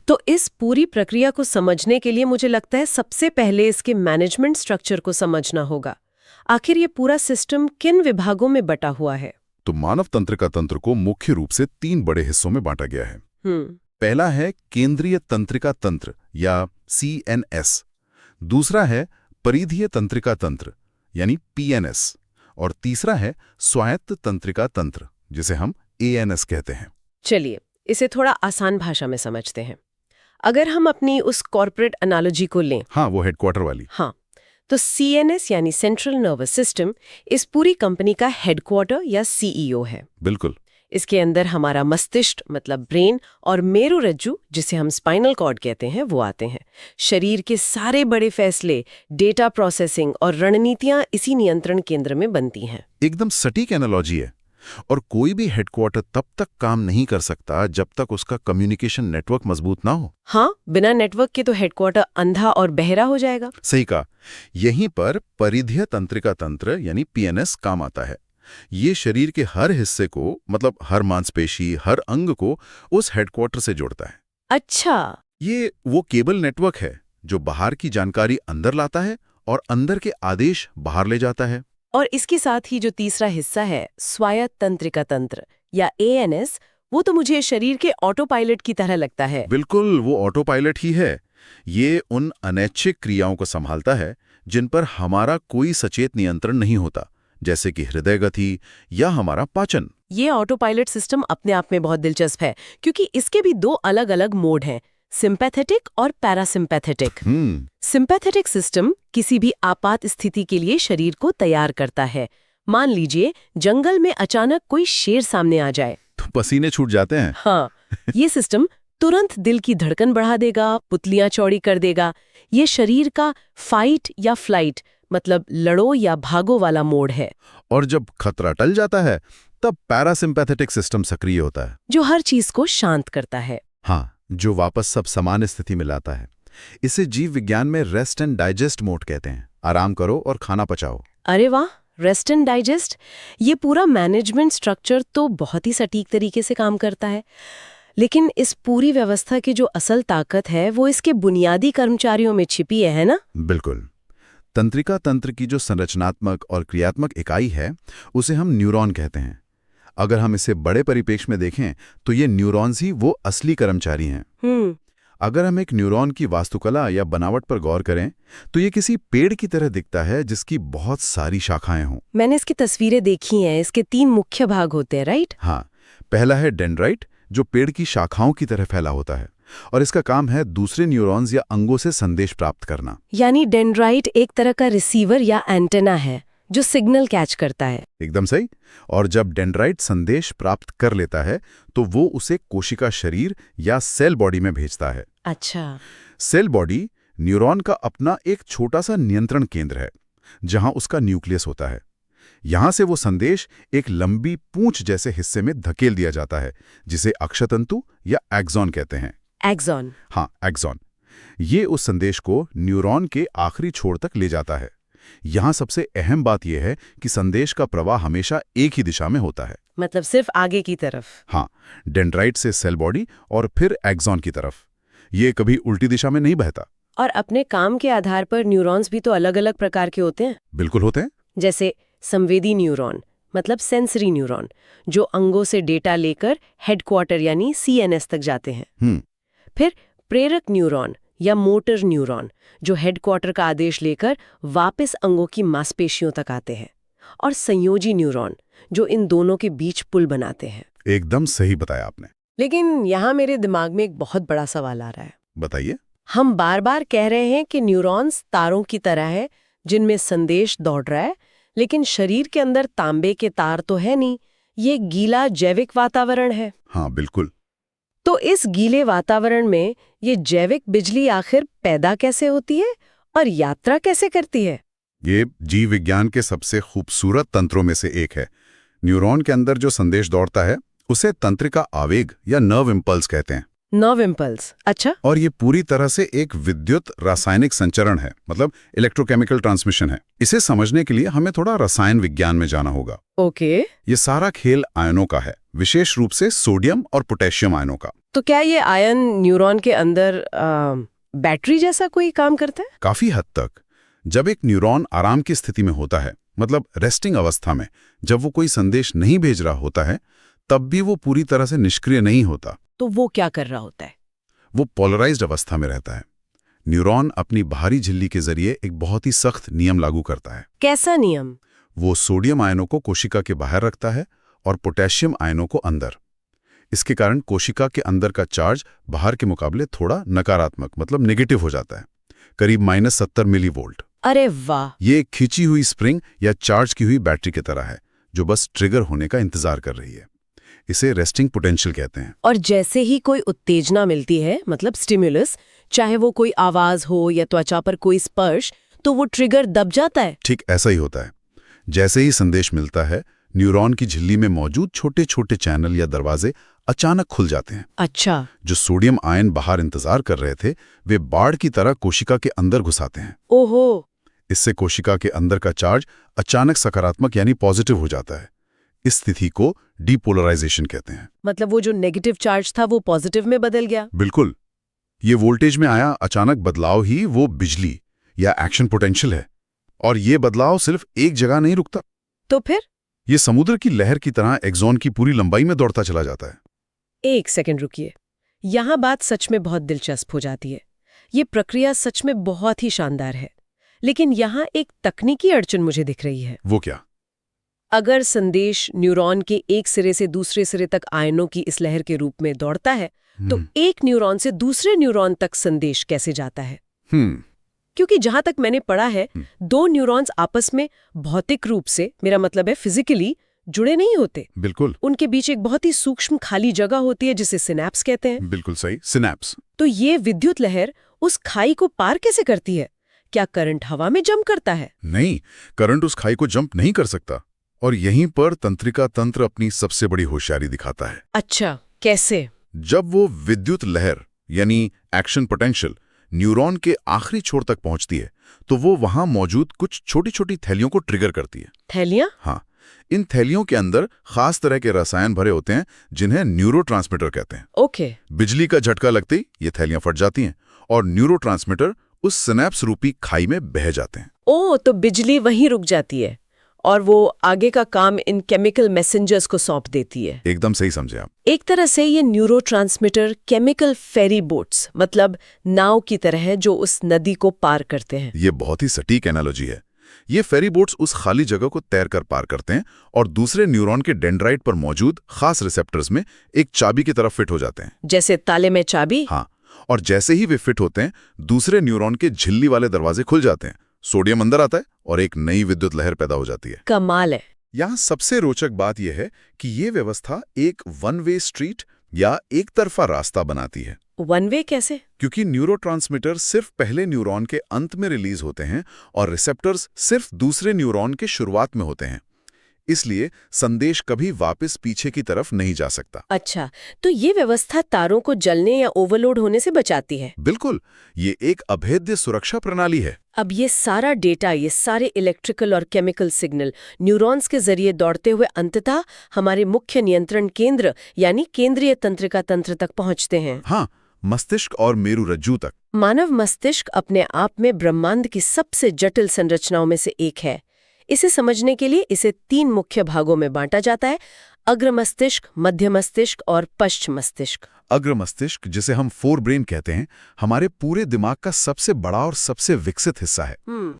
तो इस पूरी प्रक्रिया को समझने के लिए मुझे लगता है सबसे पहले इसके मैनेजमेंट स्ट्रक्चर को समझना होगा। आखिर ये पूरा सिस्टम किन विभागों में बटा हुआ है? तो मानव तंत्रिका तंत्र को मुख्य रूप से 3 बड़े हिस्सों में बांटा गया है। पहला है केंद्रीय तंत्रिका तंत्र या CNS, दूसरा है परिधीय तंत्रिका तंत्र यानी PNS, और तीसरा है स्वायत्त तंत्रिका तंत्र जिसे हम ANS कहते हैं। चलिए इसे थोड़ा आसान भाषा में समझते हैं। अगर हम अपनी उस कॉर्पोरेट एनालॉजी को लें, हाँ, वो हेडक्वार्टर वाली। हाँ, तो CNS यानी सेंट्रल नर्वस सिस्टम इस पूरी कंपनी का हेडक्वार्टर या CEO है। बिल्कुल। इसके अंदर हमारा मस्तिष्क मतलब ब्रेन और मेरुरज्जु जिसे हम स्पाइनल कॉर्ड कहते हैं वो आते हैं। शरीर के सारे बड़े फैसले, डेटा प्रोसेसिंग और रणनीतियां इसी नियंत्रण केंद्र में बनती हैं। एकदम सटीक एनालॉजी है। और कोई भी हेडक्वार्टर तब तक काम नहीं कर सकता जब तक उसका कम्युनिकेशन नेटवर्क मजबूत ना हो। हाँ, बिना नेटवर्क के तो हेडक्वार्टर अंधा और बहरा हो जाएगा। सही कहा। यहीं पर परिधीय तंत्रिका तंत्र यानी PNS काम आता है। ये शरीर के हर हिस्से को, मतलब हर मांसपेशी, हर अंग को उस हेडक्वार्टर से जोड़ता है। अच्छा। ये वो केबल नेटवर्क है जो बाहर की जानकारी अंदर लाता है और अंदर के आदेश बाहर ले जाता है। और इसके साथ ही जो तीसरा हिस्सा है स्वायत्त तंत्रिका तंत्र या ANS, वो तो मुझे शरीर के ऑटो पायलट की तरह लगता है। बिल्कुल, वो ऑटो पायलट ही है। ये उन अनैच्छिक क्रियाओं को संभालता है जिन पर हमारा कोई सचेत नियंत्रण नहीं होता, जैसे कि हृदय गति या हमारा पाचन। ये ऑटो पायलट सिस्टम अपने आप में बहुत दिलचस्प है क्योंकि इसके भी 2 अलग-अलग मोड हैं, सिंपैथेटिक और पैरासिम्पैथेटिक। सिंपैथेटिक सिस्टम किसी भी आपात स्थिति के लिए शरीर को तैयार करता है। मान लीजिए जंगल में अचानक कोई शेर सामने आ जाए तो पसीने छूट जाते हैं। हाँ, ये सिस्टम तुरंत दिल की धड़कन बढ़ा देगा, पुतलियां चौड़ी कर देगा। ये शरीर का फाइट या फ्लाइट मतलब लड़ो या भागो वाला मोड है। और जब खतरा टल जाता है तब पैरासिम्पैथेटिक सिस्टम सक्रिय होता है, जो हर चीज को शांत करता है। हाँ, जो वापस सब सामान्य स्थिति में लाता है। इसे जीव विज्ञान में रेस्ट एंड डाइजेस्ट मोड कहते हैं। आराम करो और खाना पचाओ। अरे वाह, रेस्ट एंड डाइजेस्ट। ये पूरा मैनेजमेंट स्ट्रक्चर तो बहुत ही सटीक तरीके से काम करता है। लेकिन इस पूरी व्यवस्था की जो असल ताकत है वो इसके बुनियादी कर्मचारियों में छिपी है ना? बिल्कुल। तंत्रिका तंत्र की जो संरचनात्मक और क्रियात्मक इकाई है उसे हम न्यूरॉन कहते हैं। अगर हम इसे बड़े परिप्रेक्ष्य में देखें तो ये न्यूरॉन्स ही वो असली कर्मचारी हैं। अगर हम एक न्यूरॉन की वास्तुकला या बनावट पर गौर करें तो ये किसी पेड़ की तरह दिखता है जिसकी बहुत सारी शाखाएं हों। मैंने इसकी तस्वीरें देखी हैं। इसके 3 मुख्य भाग होते हैं, राइट? हाँ, पहला है डेंड्राइट जो पेड़ की शाखाओं की तरह फैला होता है और इसका काम है दूसरे न्यूरॉन्स या अंगों से संदेश प्राप्त करना। यानी डेंड्राइट एक तरह का रिसीवर या एंटेना है जो सिग्नल कैच करता है। एकदम सही। और जब डेंड्राइट संदेश प्राप्त कर लेता है तो वो उसे कोशिका शरीर या सेल बॉडी में भेजता है। अच्छा। सेल बॉडी न्यूरॉन का अपना एक छोटा सा नियंत्रण केंद्र है जहां उसका न्यूक्लियस होता है। यहां से वो संदेश एक लंबी पूंछ जैसे हिस्से में धकेल दिया जाता है जिसे अक्षतंतु या एक्सॉन कहते हैं। एक्सॉन? हाँ, एक्सॉन। ये उस संदेश को न्यूरॉन के आखिरी छोर तक ले जाता है। यहां सबसे अहम बात यह है कि संदेश का प्रवाह हमेशा एक ही दिशा में होता है, मतलब सिर्फ आगे की तरफ। हाँ, डेंड्राइट से सेल बॉडी और फिर एक्सॉन की तरफ। ये कभी उल्टी दिशा में नहीं बहता। और अपने काम के आधार पर न्यूरॉन्स भी तो अलग अलग प्रकार के होते हैं। बिल्कुल होते हैं। जैसे संवेदी न्यूरॉन मतलब सेंसरी न्यूरॉन जो अंगों से डेटा लेकर हेडक्वार्टर यानी CNS तक जाते हैं। फिर प्रेरक न्यूरॉन या मोटर न्यूरॉन जो हेडक्वार्टर का आदेश लेकर वापस अंगों की मांसपेशियों तक आते हैं। और संयोजी न्यूरॉन जो इन दोनों के बीच पुल बनाते हैं। एकदम सही बताया आपने। लेकिन यहाँ मेरे दिमाग में एक बहुत बड़ा सवाल आ रहा है। बताइए। हम बार बार कह रहे हैं कि न्यूरॉन्स तारों की तरह है जिनमें संदेश दौड़ रहा है, लेकिन शरीर के अंदर तांबे के तार तो है नहीं, ये गीला जैविक वातावरण है। हाँ, बिल्कुल। तो इस गीले वातावरण में ये जैविक बिजली आखिर पैदा कैसे होती है और यात्रा कैसे करती है? ये जीव विज्ञान के सबसे खूबसूरत तंत्रों में से एक है। न्यूरॉन के अंदर जो संदेश दौड़ता है उसे तंत्रिका आवेग या नर्व इम्पल्स कहते हैं। Nerve impulse? अच्छा। और ये पूरी तरह से एक विद्युत रासायनिक संचरण है, मतलब इलेक्ट्रोकेमिकल ट्रांसमिशन है। इसे समझने के लिए हमें थोड़ा रसायन विज्ञान में जाना होगा। ओके। ये सारा खेल आयनों का है, विशेष रूप से सोडियम और पोटेशियम आयनों का। तो क्या ये आयन न्यूरॉन के अंदर बैटरी जैसा कोई काम करता है? काफी हद तक। जब एक न्यूरॉन आराम की स्थिति में होता है, मतलब रेस्टिंग अवस्था में, जब वो कोई संदेश नहीं भेज रहा होता है, तब भी वो पूरी तरह से निष्क्रिय नहीं होता। तो वो क्या कर रहा होता है? वो पोलराइज्ड अवस्था में रहता है। न्यूरॉन अपनी बाहरी झिल्ली के जरिए एक बहुत ही सख्त नियम लागू करता है। कैसा नियम? वो सोडियम आयनों को कोशिका के बाहर रखता है और पोटेशियम आयनों को अंदर। इसके कारण कोशिका के अंदर का चार्ज बाहर के मुकाबले थोड़ा नकारात्मक, मतलब नेगेटिव हो जाता है, करीब -70 मिलीवोल्ट। अरे वाह! ये एक खींची हुई स्प्रिंग या चार्ज की हुई बैटरी की तरह है, जो बस ट्रिगर होने का इंतजार कर रही है। इसे रेस्टिंग पोटेंशियल कहते हैं। और जैसे ही कोई उत्तेजना मिलती है, मतलब स्टिमुलस, चाहे वो कोई आवाज हो या त्वचा पर कोई स्पर्श, तो वो ट्रिगर दब जाता है। ठीक ऐसा ही होता है। जैसे ही संदेश मिलता है, न्यूरॉन की झिल्ली में मौजूद छोटे छोटे चैनल या दरवाजे अचानक खुल जाते हैं। अच्छा। जो सोडियम आयन बाहर इंतजार कर रहे थे, वे बाढ़ की तरह कोशिका के अंदर घुसाते हैं। ओहो! इससे कोशिका के अंदर का चार्ज अचानक सकारात्मक यानी पॉजिटिव हो जाता है। इस स्थिति को डीपोलराइजेशन कहते हैं। मतलब वो जो नेगेटिव चार्ज था वो पॉजिटिव में बदल गया। बिल्कुल। ये वोल्टेज में आया अचानक बदलाव ही वो बिजली या एक्शन पोटेंशियल है। और ये बदलाव सिर्फ एक जगह नहीं रुकता। तो फिर? ये समुद्र की लहर की तरह एक्सॉन की पूरी लंबाई में दौड़ता चला जाता है। एक सेकंड रुकिए। यहाँ बात सच में बहुत दिलचस्प हो जाती है। ये प्रक्रिया सच में बहुत ही शानदार है। लेकिन यहाँ एक तकनीकी अड़चन मुझे दिख रही है। वो क्या? अगर संदेश न्यूरॉन के एक सिरे से दूसरे सिरे तक आयनों की इस लहर के रूप में दौड़ता है, तो एक न्यूरॉन से दूसरे न्यूरॉन तक संदेश कैसे जाता है? क्योंकि जहां तक मैंने पढ़ा है, दो न्यूरॉन्स आपस में भौतिक रूप से, मेरा मतलब है फिजिकली, जुड़े नहीं होते। बिल्कुल। उनके बीच एक बहुत ही सूक्ष्म खाली जगह होती है जिसे सिनैप्स कहते हैं। बिल्कुल सही, सिनैप्स। तो ये विद्युत लहर उस खाई को पार कैसे करती है? क्या करंट हवा में जंप करता है? नहीं, करंट उस खाई को जंप नहीं कर सकता। और यहीं पर तंत्रिका तंत्र अपनी सबसे बड़ी होशियारी दिखाता है। अच्छा, कैसे? जब वो विद्युत लहर यानी एक्शन पोटेंशियल न्यूरॉन के आखिरी छोर तक पहुंचती है, तो वो वहां मौजूद कुछ छोटी छोटी थैलियों को ट्रिगर करती है। थैलियां? हाँ, इन थैलियों के अंदर खास तरह के रसायन भरे होते हैं जिन्हें न्यूरोट्रांसमीटर कहते हैं। ओके। बिजली का झटका लगते ही ये थैलियां फट जाती हैं और न्यूरोट्रांसमीटर उस सिनैप्स रूपी खाई में बह जाते हैं। ओ, तो बिजली वहीं रुक जाती है और वो आगे का काम इन केमिकल मैसेंजर्स को सौंप देती है। एकदम सही समझे आप। एक तरह से ये न्यूरोट्रांसमीटर केमिकल फेरी बोट्स, मतलब नाव की तरह है जो उस नदी को पार करते हैं। ये बहुत ही सटीक एनालॉजी है। ये फेरी बोट्स उस खाली जगह को तैरकर पार करते हैं और दूसरे न्यूरॉन के डेंड्राइट पर मौजूद खास रिसेप्टर्स में एक चाबी की तरफ फिट हो जाते हैं। जैसे ताले में चाबी? हाँ, और जैसे ही वे फिट होते हैं, दूसरे न्यूरॉन के झिल्ली वाले दरवाजे खुल जाते हैं, सोडियम अंदर आता है और एक नई विद्युत लहर पैदा हो जाती है। कमाल है। यहाँ सबसे रोचक बात यह है कि ये व्यवस्था एक वन वे स्ट्रीट या एक तरफा रास्ता बनाती है। वन वे कैसे? क्योंकि न्यूरोट्रांसमीटर सिर्फ पहले न्यूरॉन के अंत में रिलीज होते हैं और रिसेप्टर्स सिर्फ दूसरे न्यूरॉन के शुरुआत में होते हैं। इसलिए संदेश कभी वापस पीछे की तरफ नहीं जा सकता। अच्छा, तो ये व्यवस्था तारों को जलने या ओवरलोड होने से बचाती है? बिल्कुल, ये एक अभेद्य सुरक्षा प्रणाली है। अब ये सारा डेटा, ये सारे इलेक्ट्रिकल और केमिकल सिग्नल न्यूरॉन्स के जरिए दौड़ते हुए अंततः हमारे मुख्य नियंत्रण केंद्र यानी केंद्रीय तंत्रिका तंत्र तक पहुंचते हैं। हाँ, मस्तिष्क और मेरुरज्जु तक। मानव मस्तिष्क अपने आप में ब्रह्मांड की सबसे जटिल संरचनाओं में से एक है। इसे समझने के लिए इसे 3 मुख्य भागों में बांटा जाता है: अग्र मस्तिष्क, मध्य मस्तिष्क और पश्च मस्तिष्क। अग्र मस्तिष्क, जिसे हम फोर ब्रेन कहते हैं, हमारे पूरे दिमाग का सबसे बड़ा और सबसे विकसित हिस्सा है।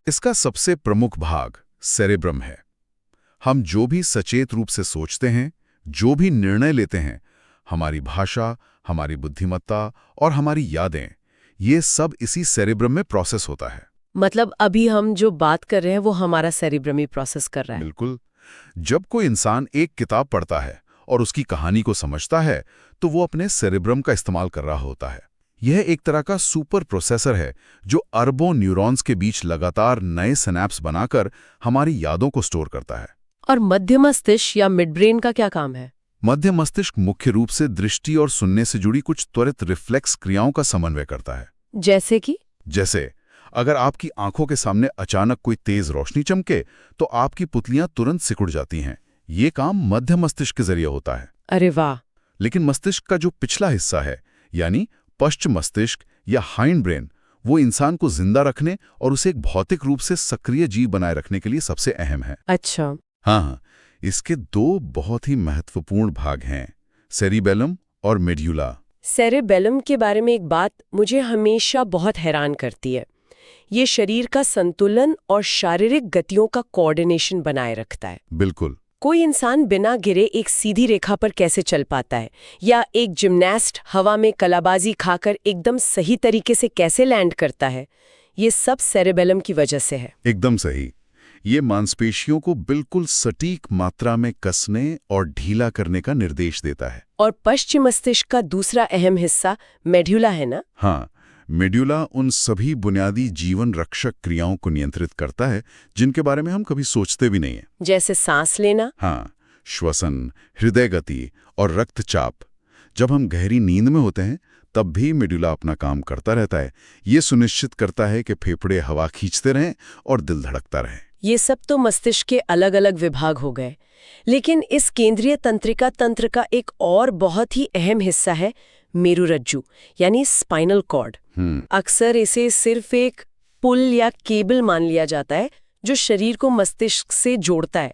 इसका सबसे प्रमुख भाग सेरेब्रम है। हम जो भी सचेत रूप से सोचते हैं, जो भी निर्णय लेते हैं, हमारी भाषा, हमारी बुद्धिमत्ता और हमारी यादें, ये सब इसी सेरेब्रम में प्रोसेस होता है। मतलब अभी हम जो बात कर रहे हैं वो हमारा सेरेब्रम ही प्रोसेस कर रहा है। बिल्कुल। जब कोई इंसान एक किताब पढ़ता है और उसकी कहानी को समझता है, तो वो अपने सेरेब्रम का इस्तेमाल कर रहा होता है। यह एक तरह का सुपर प्रोसेसर है जो अरबों न्यूरॉन्स के बीच लगातार नए सिनैप्स बनाकर हमारी यादों को स्टोर करता है। और मध्य मस्तिष्क या मिड ब्रेन का क्या काम है? मध्य मस्तिष्क मुख्य रूप से दृष्टि और सुनने से जुड़ी कुछ त्वरित रिफ्लेक्स क्रियाओं का समन्वय करता है। जैसे कि? जैसे अगर आपकी आंखों के सामने अचानक कोई तेज रोशनी चमके, तो आपकी पुतलियां तुरंत सिकुड़ जाती हैं। ये काम मध्य मस्तिष्क के जरिए होता है। अरे वाह! लेकिन मस्तिष्क का जो पिछला हिस्सा है, यानी पश्च मस्तिष्क या हाइंड ब्रेन, वो इंसान को जिंदा रखने और उसे एक भौतिक रूप से सक्रिय जीव बनाए रखने के लिए सबसे अहम है। अच्छा। हाँ, इसके दो बहुत ही महत्वपूर्ण भाग हैं, सेरिबेलम और मेड्यूला। सेरेबेलम के बारे में एक बात मुझे हमेशा बहुत हैरान करती है। ये शरीर का संतुलन और शारीरिक गतियों का कोऑर्डिनेशन बनाए रखता है। बिल्कुल। कोई इंसान बिना गिरे एक सीधी रेखा पर कैसे चल पाता है, या एक जिम्नास्ट हवा में कलाबाजी खाकर एकदम सही तरीके से कैसे लैंड करता है, ये सब सेरेबेलम की वजह से है। एकदम सही। ये मांसपेशियों को बिल्कुल सटीक मात्रा में कसने और ढीला करने का निर्देश देता है। और पश्चिम मस्तिष्क का दूसरा अहम हिस्सा मेड्यूला है ना? हाँ, मेड्यूला उन सभी बुनियादी जीवन रक्षक क्रियाओं को नियंत्रित करता है जिनके बारे में हम कभी सोचते भी नहीं हैं। जैसे सांस लेना। हाँ, श्वसन, हृदय गति और रक्तचाप। जब हम गहरी नींद में होते हैं तब भी मेड्यूला अपना काम करता रहता है। ये सुनिश्चित करता है कि फेफड़े हवा खींचते रहें और दिल धड़कता रहे। ये सब तो मस्तिष्क के अलग अलग विभाग हो गए, लेकिन इस केंद्रीय तंत्रिका तंत्र का एक और बहुत ही अहम हिस्सा है मेरुरज्जु, यानी स्पाइनल कॉर्ड। अक्सर इसे सिर्फ एक पुल या केबल मान लिया जाता है जो शरीर को मस्तिष्क से जोड़ता है,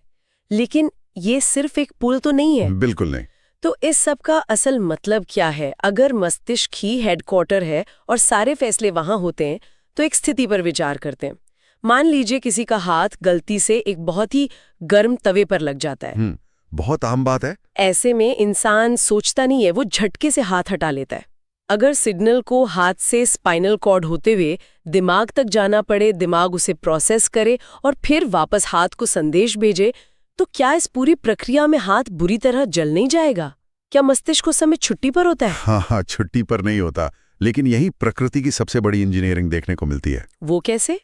लेकिन ये सिर्फ एक पुल तो नहीं है। बिल्कुल नहीं। तो इस सब का असल मतलब क्या है? अगर मस्तिष्क ही हेडक्वार्टर है और सारे फैसले वहां होते हैं, तो एक स्थिति पर विचार करते हैं। मान लीजिए किसी का हाथ गलती से एक बहुत ही गर्म तवे पर लग जाता है। बहुत आम बात है। ऐसे में इंसान सोचता नहीं है, वो झटके से हाथ हटा लेता है। अगर सिग्नल को हाथ से स्पाइनल कॉर्ड होते हुए दिमाग तक जाना पड़े, दिमाग उसे प्रोसेस करे और फिर वापस हाथ को संदेश भेजे, तो क्या इस पूरी प्रक्रिया में हाथ बुरी तरह जल नहीं जाएगा? क्या मस्तिष्क उस समय छुट्टी पर होता है? हाँ, छुट्टी पर नहीं होता, लेकिन यही प्रकृति की सबसे बड़ी इंजीनियरिंग देखने को मिलती है। वो कैसे?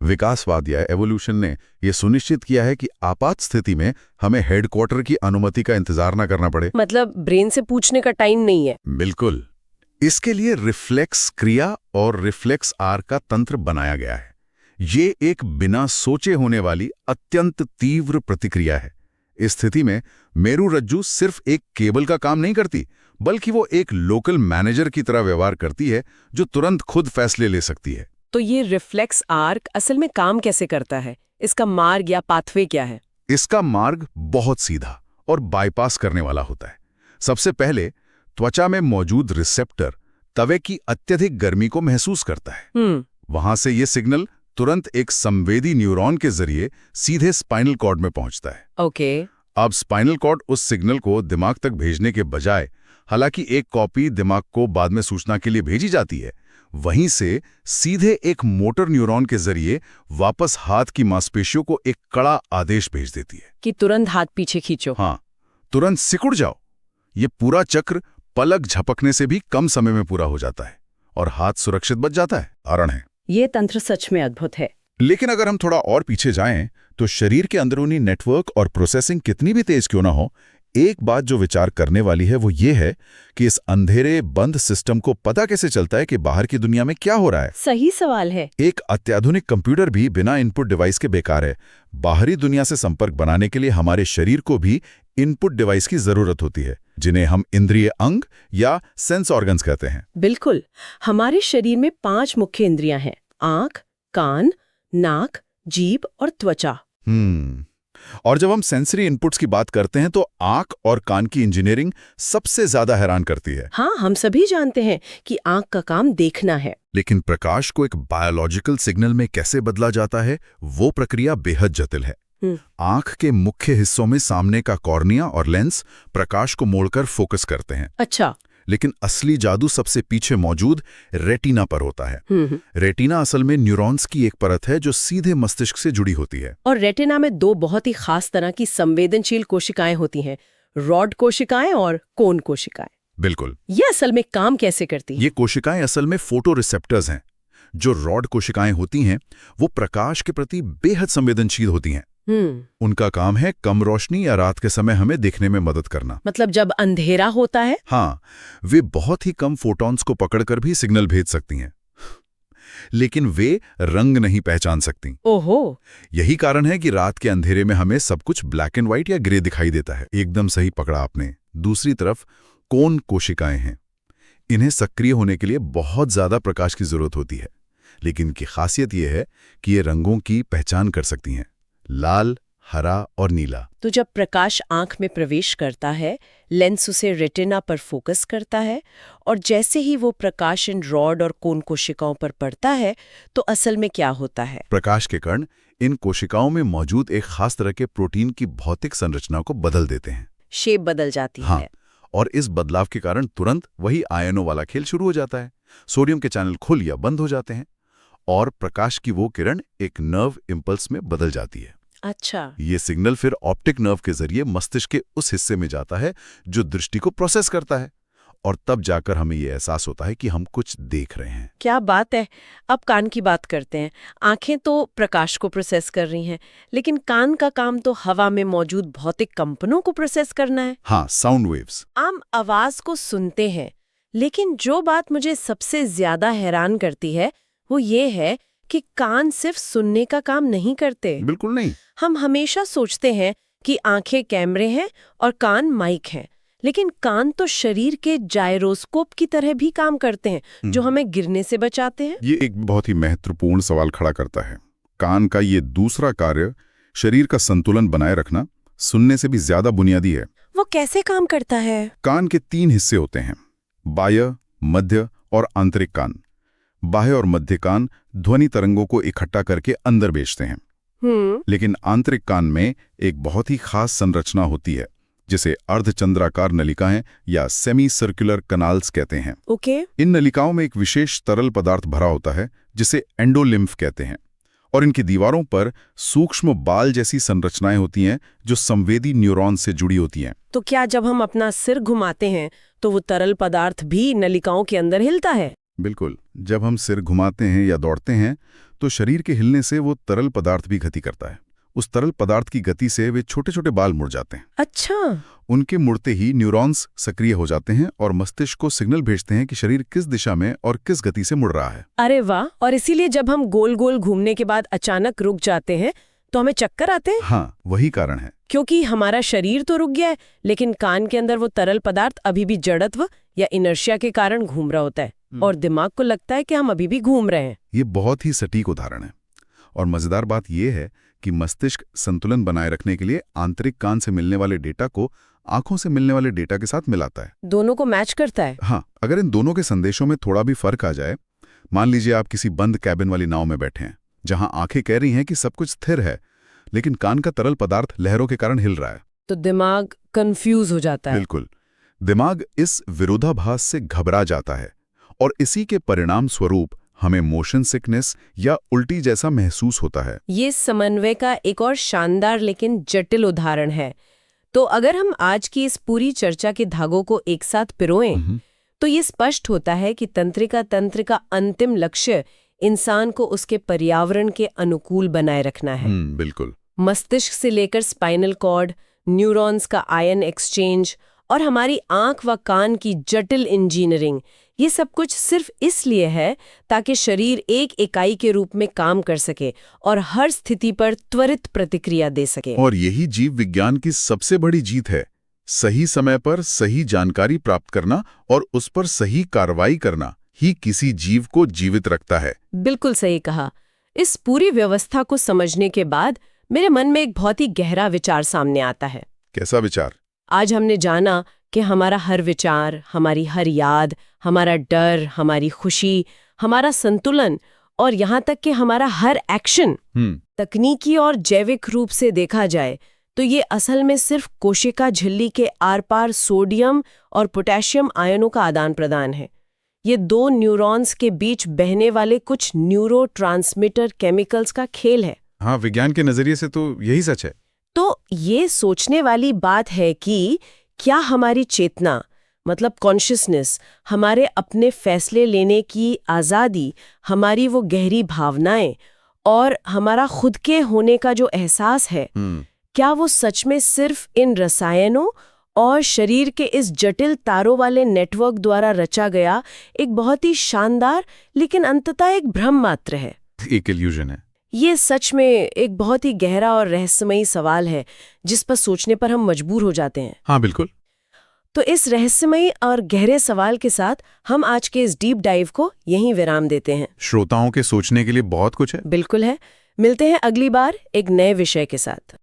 विकासवाद या एवोल्यूशन ने यह सुनिश्चित किया है कि आपात स्थिति में हमें हेडक्वार्टर की अनुमति का इंतजार न करना पड़े। मतलब ब्रेन से पूछने का टाइम नहीं है। बिल्कुल। इसके लिए रिफ्लेक्स क्रिया और रिफ्लेक्स आर का तंत्र बनाया गया है। ये एक बिना सोचे होने वाली अत्यंत तीव्र प्रतिक्रिया है। इस स्थिति में मेरुरज्जु सिर्फ एक केबल का काम नहीं करती, बल्कि वो एक लोकल मैनेजर की तरह व्यवहार करती है जो तुरंत खुद फैसले ले सकती है। तो ये रिफ्लेक्स आर्क असल में काम कैसे करता है? इसका मार्ग या पाथवे क्या है? इसका मार्ग बहुत सीधा और बाईपास करने वाला होता है। सबसे पहले त्वचा में मौजूद रिसेप्टर तवे की अत्यधिक गर्मी को महसूस करता है। वहां से ये सिग्नल तुरंत एक संवेदी न्यूरॉन के जरिए सीधे स्पाइनल कॉर्ड में पहुंचता है। ओके। अब स्पाइनल कॉर्ड उस सिग्नल को दिमाग तक भेजने के बजाय, हालांकि एक कॉपी दिमाग को बाद में सूचना के लिए भेजी जाती है, वहीं से सीधे एक मोटर न्यूरॉन के जरिए वापस हाथ की मांसपेशियों को एक कड़ा आदेश भेज देती है कि तुरंत हाथ पीछे खींचो। हाँ, तुरंत सिकुड़ जाओ। ये पूरा चक्र पलक झपकने से भी कम समय में पूरा हो जाता है और हाथ सुरक्षित बच जाता है। कारण है, ये तंत्र सच में अद्भुत है। लेकिन अगर हम थोड़ा और पीछे जाएं, तो शरीर के अंदरूनी नेटवर्क और प्रोसेसिंग कितनी भी तेज क्यों ना हो, एक बात जो विचार करने वाली है वो ये है कि इस अंधेरे बंद सिस्टम को पता कैसे चलता है कि बाहर की दुनिया में क्या हो रहा है। सही सवाल है। एक अत्याधुनिक कंप्यूटर भी बिना इनपुट डिवाइस के बेकार है। बाहरी दुनिया से संपर्क बनाने के लिए हमारे शरीर को भी इनपुट डिवाइस की जरूरत होती है, जिन्हें हम इंद्रिय अंग या सेंस ऑर्गन्स कहते हैं। बिल्कुल। हमारे शरीर में 5 मुख्य इंद्रियां हैं: आंख, कान, नाक, जीभ और त्वचा। और जब हम सेंसरी इनपुट्स की बात करते हैं तो आंख और कान की इंजीनियरिंग सबसे ज्यादा हैरान करती है। हाँ, हम सभी जानते हैं कि आंख का काम देखना है, लेकिन प्रकाश को एक बायोलॉजिकल सिग्नल में कैसे बदला जाता है, वो प्रक्रिया बेहद जटिल है। आंख के मुख्य हिस्सों में सामने का कॉर्निया और लेंस प्रकाश को मोड़कर फोकस करते हैं। अच्छा। लेकिन असली जादू सबसे पीछे मौजूद रेटिना पर होता है। रेटिना असल में न्यूरॉन्स की एक परत है जो सीधे मस्तिष्क से जुड़ी होती है। और रेटिना में 2 बहुत ही खास तरह की संवेदनशील कोशिकाएं होती हैं, रॉड कोशिकाएं और कोन कोशिकाएं। बिल्कुल। ये असल में काम कैसे करती हैं? ये कोशिकाएं असल में फोटो रिसेप्टर्स हैं। जो रॉड कोशिकाएं होती हैं वो प्रकाश के प्रति बेहद संवेदनशील होती हैं। उनका काम है कम रोशनी या रात के समय हमें देखने में मदद करना। मतलब जब अंधेरा होता है? हाँ, वे बहुत ही कम फोटॉन्स को पकड़कर भी सिग्नल भेज सकती हैं, लेकिन वे रंग नहीं पहचान सकती। ओहो। यही कारण है कि रात के अंधेरे में हमें सब कुछ ब्लैक एंड व्हाइट या ग्रे दिखाई देता है। एकदम सही पकड़ा आपने। दूसरी तरफ कोन कोशिकाएं हैं। इन्हें सक्रिय होने के लिए बहुत ज्यादा प्रकाश की जरूरत होती है, लेकिन इनकी खासियत यह है कि ये रंगों की पहचान कर सकती हैं, लाल, हरा और नीला। तो जब प्रकाश आंख में प्रवेश करता है, लेंस उसे रेटिना पर फोकस करता है, और जैसे ही वो प्रकाश इन रॉड और कोन कोशिकाओं पर पड़ता है, तो असल में क्या होता है? प्रकाश के कण इन कोशिकाओं में मौजूद एक खास तरह के प्रोटीन की भौतिक संरचना को बदल देते हैं। शेप बदल जाती हाँ, है। और इस बदलाव के कारण तुरंत वही आयनों वाला खेल शुरू हो जाता है। सोडियम के चैनल खुल या बंद हो जाते हैं और प्रकाश की वो किरण एक नर्व इम्पल्स में बदल जाती है। अच्छा। ये सिग्नल फिर ऑप्टिक नर्व के जरिए मस्तिष्क के उस हिस्से में जाता है जो दृष्टि को प्रोसेस करता है, और तब जाकर हमें ये एहसास होता है कि हम कुछ देख रहे हैं। क्या बात है। अब कान की बात करते हैं। आंखें तो प्रकाश को प्रोसेस कर रही हैं, लेकिन कान का काम तो हवा में मौजूद भौतिक कंपनों को प्रोसेस करना है। हाँ, साउंड वेव्स। आम आवाज को सुनते हैं, लेकिन जो बात मुझे सबसे ज्यादा हैरान करती है वो ये है कि कान सिर्फ सुनने का काम नहीं करते। बिल्कुल नहीं। हम हमेशा सोचते हैं कि आंखें कैमरे हैं और कान माइक हैं, लेकिन कान तो शरीर के जायरोस्कोप की तरह भी काम करते हैं, जो हमें गिरने से बचाते हैं। ये एक बहुत ही महत्वपूर्ण सवाल खड़ा करता है। कान का ये दूसरा कार्य, शरीर का संतुलन बनाए रखना, सुनने से भी ज्यादा बुनियादी है। वो कैसे काम करता है? कान के 3 हिस्से होते हैं, बाह्य, मध्य और आंतरिक कान। बाह्य और मध्य कान ध्वनि तरंगों को इकट्ठा करके अंदर भेजते हैं, लेकिन आंतरिक कान में एक बहुत ही खास संरचना होती है, जिसे अर्धचंद्राकार नलिकाएं या सेमी सर्कुलर कनाल्स कहते हैं। ओके। इन नलिकाओं में एक विशेष तरल पदार्थ भरा होता है जिसे एंडोलिम्फ कहते हैं, और इनकी दीवारों पर सूक्ष्म बाल जैसी संरचनाएं होती हैं जो संवेदी न्यूरॉन से जुड़ी होती हैं। तो क्या जब हम अपना सिर घुमाते हैं तो वो तरल पदार्थ भी नलिकाओं के अंदर हिलता है? बिल्कुल। जब हम सिर घुमाते हैं या दौड़ते हैं तो शरीर के हिलने से वो तरल पदार्थ भी गति करता है। उस तरल पदार्थ की गति से वे छोटे छोटे बाल मुड़ जाते हैं। अच्छा। उनके मुड़ते ही न्यूरॉन्स सक्रिय हो जाते हैं और मस्तिष्क को सिग्नल भेजते हैं कि शरीर किस दिशा में और किस गति से मुड़ रहा है। अरे वाह। और इसीलिए जब हम गोल गोल घूमने के बाद अचानक रुक जाते हैं तो हमें चक्कर आते हैं? हाँ, वही कारण है। क्योंकि हमारा शरीर तो रुक गया है, लेकिन कान के अंदर वो तरल पदार्थ अभी भी जड़त्व या इनर्शिया के कारण घूम रहा होता है, और दिमाग को लगता है कि हम अभी भी घूम रहे हैं। ये बहुत ही सटीक उदाहरण है। और मजेदार बात यह है कि मस्तिष्क संतुलन बनाए रखने के लिए आंतरिक कान से मिलने वाले डेटा को आंखों से मिलने वाले डेटा के साथ मिलाता है। दोनों को मैच करता है। हाँ, अगर इन दोनों के संदेशों में थोड़ा भी फर्क आ जाए, मान लीजिए आप किसी बंद कैबिन वाली नाव में बैठे हैं जहां आंखें कह रही हैं कि सब कुछ स्थिर है, लेकिन कान का तरल पदार्थ लहरों के कारण हिल रहा है, तो दिमाग कंफ्यूज हो जाता है। बिल्कुल। दिमाग इस विरोधाभास से घबरा जाता है और इसी के परिणाम स्वरूप हमें मोशन सिकनेस या उल्टी जैसा महसूस होता है। ये समन्वय का एक और शानदार लेकिन जटिल उदाहरण है। तो अगर हम आज की इस पूरी चर्चा के धागों को एक साथ पिरोएं, तो ये स्पष्ट होता है कि तंत्रिका तंत्र का अंतिम लक्ष्य इंसान को उसके पर्यावरण के अनुकूल बनाए रखना है। बिल्कुल। मस्तिष्क से लेकर स्पाइनल कॉर्ड, न्यूरॉन्स का आयन एक्सचेंज और हमारी आंख व कान की जटिल इंजीनियरिंग, ये सब कुछ सिर्फ इसलिए है ताकि शरीर एक इकाई के रूप में काम कर सके और हर स्थिति पर त्वरित प्रतिक्रिया दे सके। और यही जीव विज्ञान की सबसे बड़ी जीत है। सही समय पर सही जानकारी प्राप्त करना और उस पर सही कार्रवाई करना ही किसी जीव को जीवित रखता है। बिल्कुल सही कहा। इस पूरी व्यवस्था को समझने के बाद मेरे मन में एक बहुत ही गहरा विचार सामने आता है। कैसा विचार? आज हमने जाना कि हमारा हर विचार, हमारी हर याद, हमारा डर, हमारी खुशी, हमारा संतुलन और यहाँ तक कि हमारा हर एक्शन तकनीकी और जैविक रूप से देखा जाए तो ये असल में सिर्फ कोशिका झिल्ली के आर पार सोडियम और पोटेशियम आयनों का आदान प्रदान है। ये दो न्यूरॉन्स के बीच बहने वाले कुछ न्यूरोट्रांसमीटर केमिकल्स का खेल है। हाँ, विज्ञान के नजरिए से तो यही सच है। तो ये सोचने वाली बात है कि क्या हमारी चेतना, मतलब कॉन्शियसनेस, हमारे अपने फैसले लेने की आज़ादी, हमारी वो गहरी भावनाएं और हमारा खुद के होने का जो एहसास है, क्या वो सच में सिर्फ इन रसायनों और शरीर के इस जटिल तारों वाले नेटवर्क द्वारा रचा गया एक बहुत ही शानदार लेकिन अंततः एक भ्रम मात्र है? एक इल्यूजन है। ये सच में एक बहुत ही गहरा और रहस्यमयी सवाल है जिस पर सोचने पर हम मजबूर हो जाते हैं। हाँ, बिल्कुल। तो इस रहस्यमयी और गहरे सवाल के साथ हम आज के इस डीप डाइव को यहीं विराम देते हैं। श्रोताओं के सोचने के लिए बहुत कुछ है। बिल्कुल है। मिलते हैं अगली बार एक नए विषय के साथ।